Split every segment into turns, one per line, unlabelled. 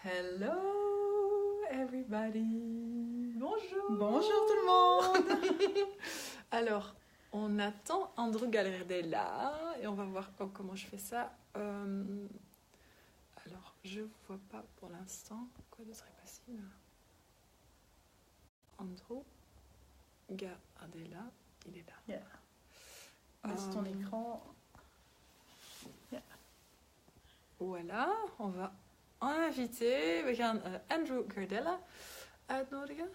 Hello everybody. Bonjour.
Bonjour tout le monde.
Alors, on attend Andrew Gardella et on va voir comment je fais ça. Alors, je ne vois pas pour l'instant. Quoi de serait possible? Andrew Gardella, il est là.
Yeah. Laisse ton écran. Yeah.
Voilà, on va inviter. We gaan Andrew Gardella uitnodigen.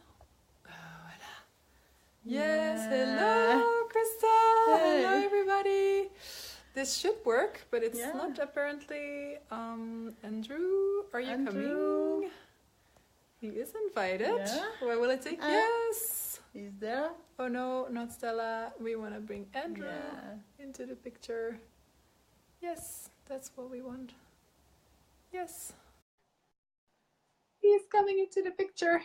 Voilà. Yes, hello Krista.
Hey.
Hello everybody. This should work, but it's
Yeah.
not apparently. Andrew, are you
Andrew.
coming? He is invited.
Yeah.
Why will I take? Yes.
He's there.
Oh no, not Stella. We want to bring Andrew
Yeah.
into the picture. Yes, that's what we want. Yes. He's coming into the picture.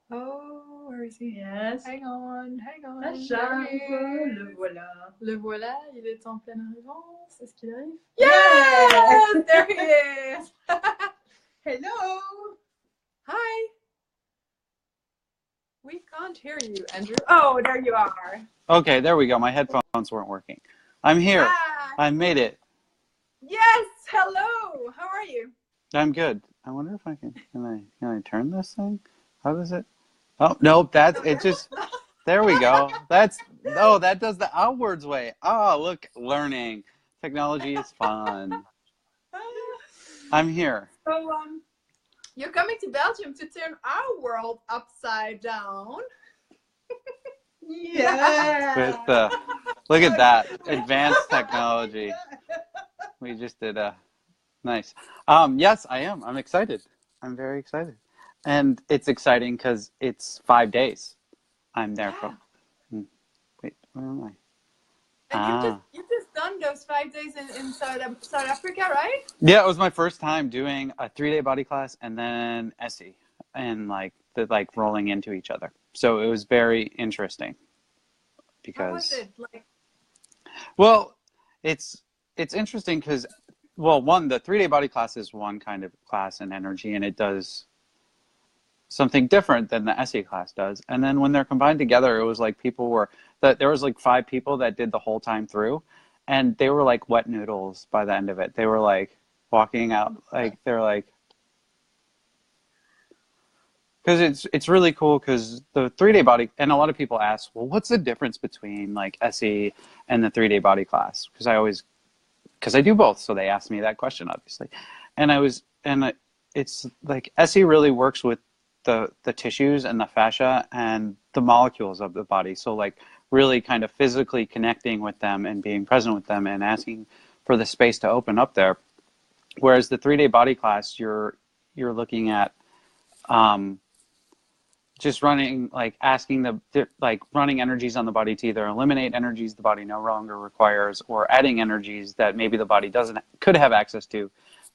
Oh, where is he?
Yes.
Hang on, hang on.
La
There
charme,
he is.
le voilà.
Le voilà, il est en pleine arrivance. Est-ce qu'il arrive?
Yes!
Yes! There he is!
Hello!
Hi! We can't hear you, Andrew. Oh, there you are.
Okay, there we go. My headphones weren't working. I'm here.
Hi!
I made it.
Yes! Hello! How are you?
I'm good. I wonder if I can I turn this thing? How does it? Oh, nope, that's it just there we go. That does the outwards way. Oh, look, learning. Technology is fun. I'm here.
So, you're coming to Belgium to turn our world upside down.
Yeah!
With look at that advanced technology. We just did nice. Yes, I am. I'm excited. I'm very excited. And it's exciting because it's 5 days. I'm there for. Wait, where am I?
And you've just done those 5 days in South Africa, right?
Yeah, it was my first time doing a 3-day body class and then SE and rolling into each other. So it was very interesting. Because
how was it? Like,
well, it's interesting because, well, one, the 3-day body class is one kind of class and energy, and it does something different than the SE class does. And then when they're combined together, it was like there was like 5 people that did the whole time through, and they were like wet noodles by the end of it. They were like walking out, like they're like, because it's really cool because the 3-day body, and a lot of people ask, well, what's the difference between like SE and the 3-day body class? Because I do both, so they asked me that question, obviously. And it's like SE really works with the tissues and the fascia and the molecules of the body. So like really kind of physically connecting with them and being present with them and asking for the space to open up there. Whereas the 3-day body class, you're looking at just running, like asking running energies on the body to either eliminate energies the body no longer requires or adding energies that maybe the body could have access to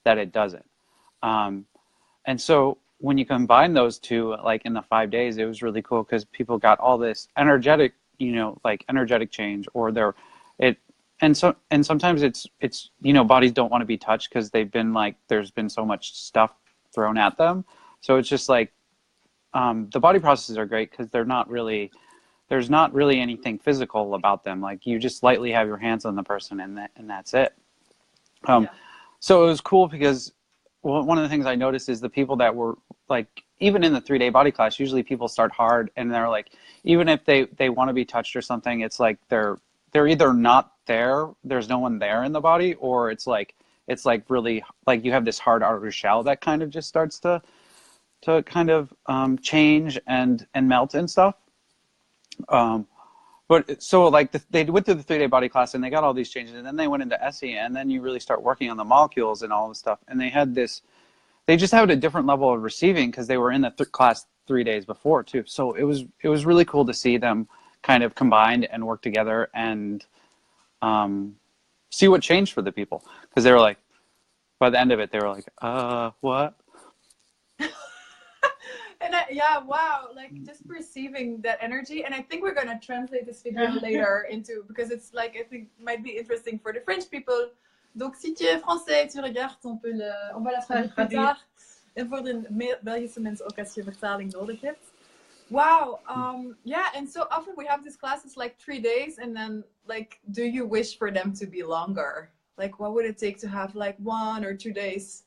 that it doesn't. And so when you combine those two, like in the 5 days, it was really cool because people got all this energetic, energetic change, or and sometimes it's bodies don't want to be touched because they've been there's been so much stuff thrown at them. So it's just like the body processes are great because there's not really anything physical about them. Like you just lightly have your hands on the person and that's it. So it was cool because one of the things I noticed is the people that were like, even in the 3-day body class, usually people start hard and they're like, even if they want to be touched or something, it's like they're either not there, there's no one there in the body, or it's like really like you have this hard outer shell that kind of just starts to kind of change and melt and stuff. But so like they went through the 3-day body class and they got all these changes, and then they went into SE, and then you really start working on the molecules and all this stuff. And they just had a different level of receiving because they were in the class 3 days before too. So it was really cool to see them kind of combined and work together and see what changed for the people, because they were like, by the end of it, they were like, what?
and wow, like just perceiving that energy. And I think we're going to translate this video later because it's like, I think might be interesting for the French people
Donc, si tu es français et tu regardes, on va la traduire plus tard. En voor de Belgische mensen ook als je vertaling nodig hebt.
Wow. Yeah, and so often we have these classes like 3 days, and then like, do you wish for them to be longer? Like, what would it take to have like 1 or 2 days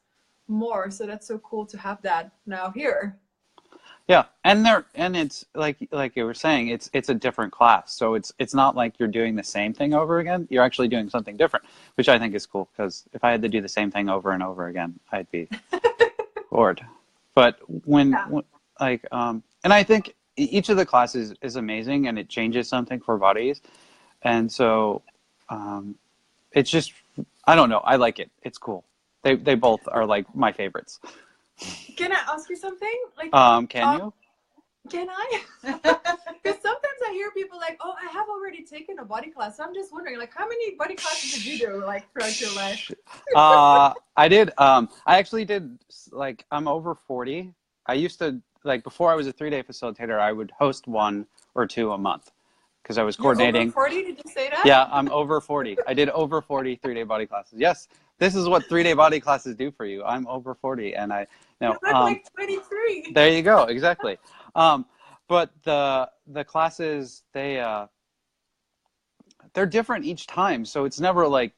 more? So that's so cool to have that now here.
Yeah, and it's like you were saying, it's a different class, so it's not like you're doing the same thing over again. You're actually doing something different, which I think is cool, because if I had to do the same thing over and over again, I'd be bored. But when like and I think each of the classes is amazing, and it changes something for bodies, and so it's just, I don't know, I like it. It's cool. They both are like my favorites.
Can I ask you something? Like,
can you?
Can I? Because sometimes I hear people like, "Oh, I have already taken a body class." So I'm just wondering, like, how many body classes did you do, like, throughout your life?
I did. I actually did. Like, I'm over 40. I used to, like, before I was a 3-day facilitator, I would host 1 or 2 a month, because I was coordinating.
You're over 40? Did you say that?
Yeah, I'm over 40. I did over 40 3-day body classes. Yes, this is what 3-day body classes do for you. I'm over 40, and I know.
You look like 23.
There you go. Exactly. But the classes, they're different each time, so it's never like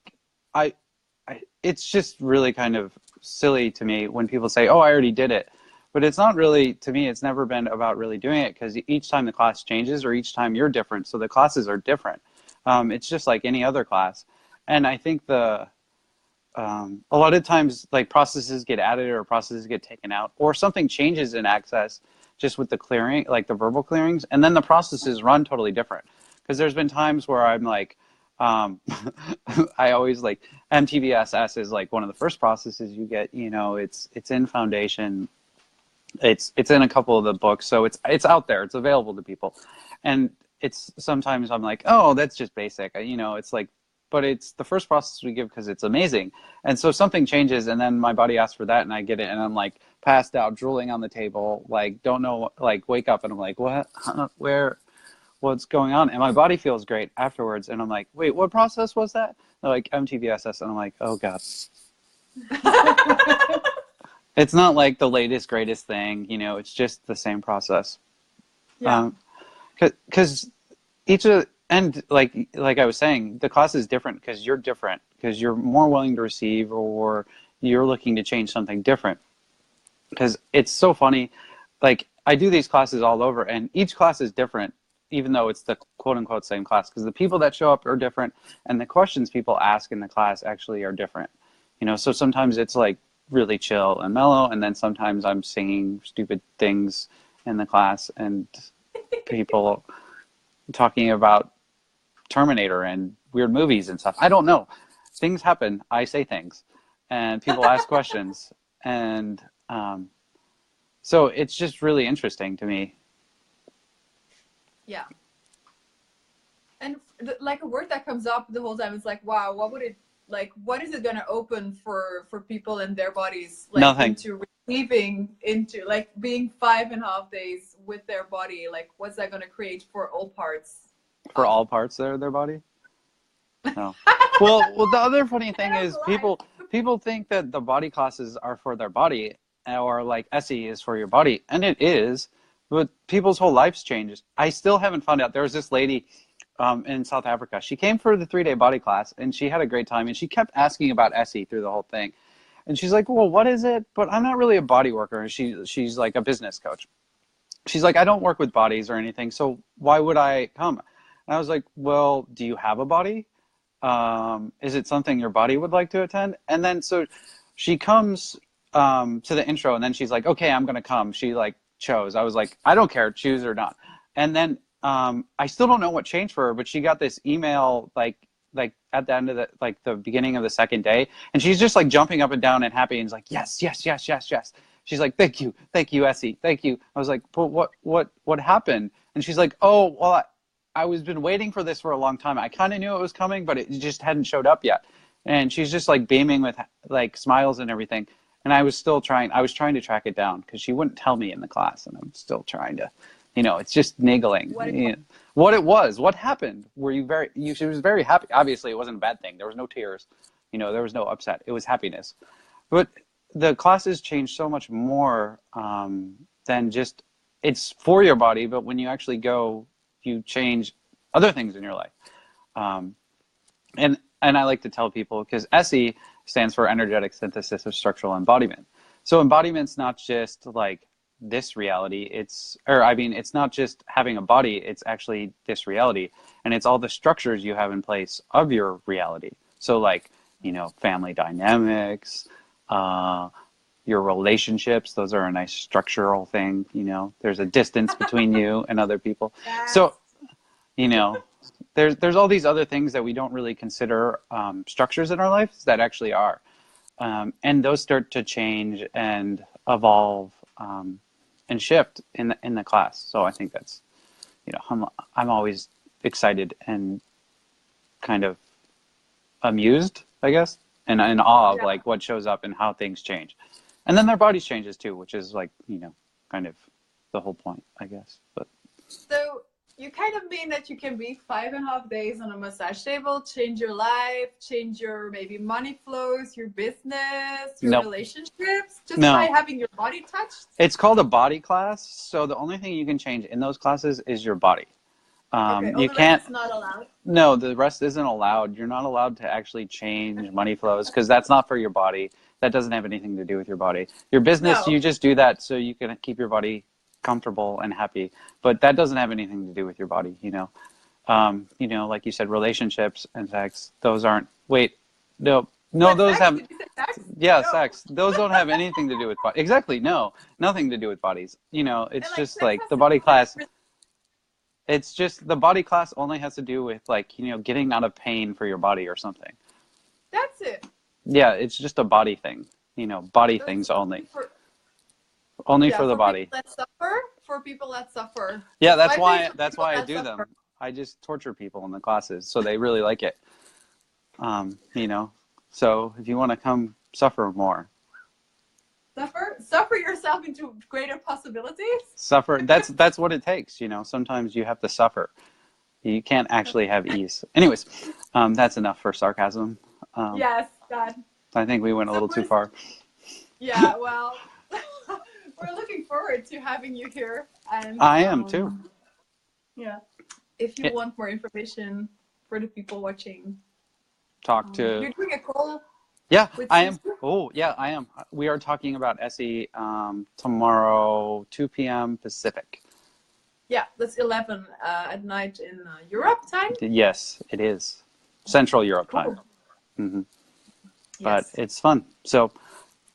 it's just really kind of silly to me when people say, "Oh, I already did it," but it's not really, to me, it's never been about really doing it, because each time the class changes, or each time you're different, so the classes are different. It's just like any other class, and I think a lot of times, like, processes get added or processes get taken out, or something changes in Access just with the clearing, like the verbal clearings, and then the processes run totally different. Because there's been times where I'm like, I always like, MTVSS is like one of the first processes you get. You know, it's in Foundation, it's in a couple of the books, so it's out there, it's available to people, and it's sometimes I'm like, oh, that's just basic, you know, it's like, but it's the first process we give because it's amazing. And so something changes, and then my body asks for that, and I get it, and I'm like passed out, drooling on the table, like, don't know, like, wake up, and I'm like, what? What's going on? And my body feels great afterwards, and I'm like, wait, what process was that? They're like, MTVSS, and I'm like, oh God. It's not like the latest, greatest thing, you know, it's just the same process.
Yeah.
Because each of, and like I was saying, the class is different because you're different, because you're more willing to receive, or you're looking to change something different. Because it's so funny, like, I do these classes all over, and each class is different, even though it's the quote-unquote same class, because the people that show up are different, and the questions people ask in the class actually are different. You know, so sometimes it's like really chill and mellow, and then sometimes I'm singing stupid things in the class, and people talking about Terminator and weird movies and stuff. I don't know. Things happen. I say things, and people ask questions, and so it's just really interesting to me.
Yeah. And like, a word that comes up the whole time is like, wow, what would it, like, what is it going to open for people and their bodies, like,
Nothing.
into receiving, into like being 5.5 days with their body? Like, what's that going to create for all parts?
For all parts of their body? No. Well, the other funny thing is people think that the body classes are for their body, or like SE is for your body, and it is, but people's whole lives changes. I still haven't found out. There was this lady in South Africa. She came for the 3-day body class, and she had a great time, and she kept asking about SE through the whole thing. And she's like, well, what is it? But I'm not really a body worker. And she's like a business coach. She's like, I don't work with bodies or anything, so why would I come? And I was like, well, do you have a body? Is it something your body would like to attend? And then so she comes to the intro, and then she's like, okay, I'm going to come. She like chose. I was like, I don't care, choose or not. And then I still don't know what changed for her, but she got this email like at the end of the beginning of the second day, and she's just like jumping up and down and happy, and is like, yes, yes, yes, yes, yes. She's like, thank you, Essie, thank you. I was like, but what happened? And she's like, oh, well, I was been waiting for this for a long time. I kind of knew it was coming, but it just hadn't showed up yet. And she's just like beaming with like smiles and everything. And I was trying to track it down, because she wouldn't tell me in the class, and I'm still trying to, you know, it's just niggling. What it was, what happened? Were you she was very happy. Obviously it wasn't a bad thing. There was no tears, You know, there was no upset. It was happiness. But the classes change so much more than just it's for your body. But when you actually go, you change other things in your life. And I like to tell people, because SE stands for energetic synthesis of structural embodiment. So embodiment's not just like this reality. It's not just having a body. It's actually this reality, and it's all the structures you have in place of your reality. So like, you know, family dynamics, your relationships. Those are a nice structural thing. You know, there's a distance between you and other people.
Yes.
So, you know, there's all these other things that we don't really consider structures in our lives that actually are. And those start to change and evolve and shift in the class. So I think that's, you know, I'm always excited and kind of amused, I guess, and in awe of like what shows up and how things change. And then their bodies changes too, which is like, you know, kind of the whole point, I guess. But
So you kind of mean that you can be 5.5 days on a massage table, change your life, change your maybe money flows, your business, your
Nope.
relationships, just
No.
by having your body touched?
it's called a body class. So the only thing you can change in those classes is your body.
Okay,
You
the
can't.
rest is not allowed.
No, the rest isn't allowed. You're not allowed to actually change money flows because that's not for your body. That doesn't have anything to do with your body. Your business,
No.
you just do that so you can keep your body comfortable and happy. But that doesn't have anything to do with your body, you know. You know, like you said, relationships and sex, those aren't. Wait, no,
What,
those
sex?
have.
Did you say sex?
Yeah,
No.
sex. Those don't have anything to do with body. Exactly, no, nothing to do with bodies. You know, it's
And,
just
sex
like
has
the
to
body
do with
class. It's just the body class only has to do with like, you know, getting out of pain for your body or something.
That's it.
Yeah, it's just a body thing. You know, body
That's
things only.
for,
Only
yeah,
for the body.
people that suffer. For people that suffer.
Yeah,
It's
that's
5 days
why
for
that's
people
why I
that
do
suffer.
them. I just torture people in the classes so they really like it. You know. So if you want to come suffer more.
Suffer yourself into greater possibilities.
Suffer, that's what it takes, you know. Sometimes you have to suffer. You can't actually have ease. Anyways, that's enough for sarcasm.
Yes, God.
I think we went a little too far.
Yeah, well, we're looking forward to having you here. And
I am too.
Yeah. If you want more information for the people watching,
Talk to.
you're doing a call.
Yeah,
with
I am.
Susan?
Oh, yeah, I am. We are talking about SE tomorrow, 2 p.m. Pacific.
Yeah, that's 11 at night in Europe time.
Yes, it is. Central Europe time. Mm-hmm. But
Yes.
it's fun. So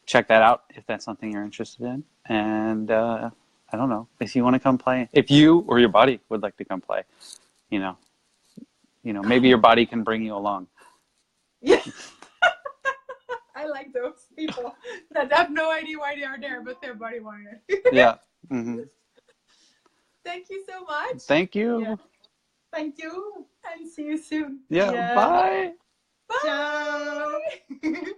check that out if that's something you're interested in. And I don't know, if you want to come play, if you or your body would like to come play, you know, maybe your body can bring you along.
Yeah. I like those people that have no idea why they are there, but their body wanted it.
Yeah. Mm-hmm.
Thank you so much.
Thank you.
Yeah. Thank you.
And see you soon.
Yeah.
Yeah.
Bye.
Bye.
Ciao.